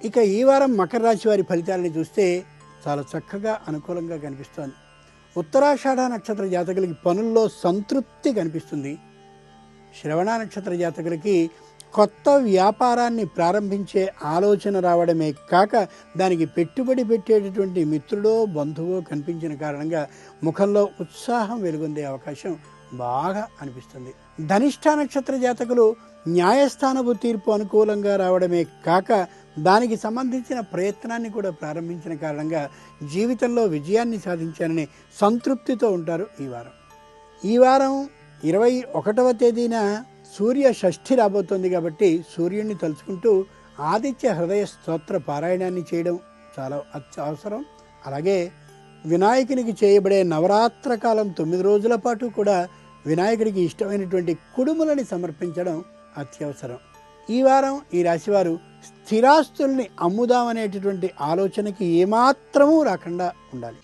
ఇక ఈ వారం మకర రాశి వారి ఫలితాలని చూస్తే చాలా చక్కగా అనుకూలంగా కనిపిస్తోంది. ఉత్తరాషాఢ నక్షత్ర జాతకులకి పనుల్లో సంతృప్తి కనిపిస్తుంది. శ్రవణ నక్షత్ర జాతకులకి కొత్త వ్యాపారాన్ని ప్రారంభించే ఆలోచన రావడమే కాక దానికి పెట్టుబడి పెట్టేటటువంటి మిత్రుడో బంధువో కనిపించిన కారణంగా ముఖంలో ఉత్సాహం వెలుగొందే అవకాశం బాగా అనిపిస్తుంది. ధనిష్ఠ నక్షత్ర జాతకులు న్యాయస్థానపు తీర్పు అనుకూలంగా రావడమే కాక దానికి సంబంధించిన ప్రయత్నాన్ని కూడా ప్రారంభించిన కారణంగా జీవితంలో విజయాన్ని సాధించారనే సంతృప్తితో ఉంటారు ఈ వారం 21వ తేదీన సూర్య షష్ఠి రాబోతోంది కాబట్టి సూర్యుడిని తలుచుకుంటూ ఆదిత్య హృదయ స్తోత్ర పారాయణాన్ని చేయడం చాలా అవసరం. అలాగే వినాయకునికి చేయబడే నవరాత్ర కాలం 9 రోజుల పాటు కూడా వినాయకుడికి ఇష్టమైనటువంటి కుడుములని సమర్పించడం అత్యవసరం. ఈ వారం ఈ రాశివారు స్థిరాస్తుల్ని అమ్ముదామనేటటువంటి ఆలోచనకి ఏమాత్రమూ రాకుండా ఉండాలి.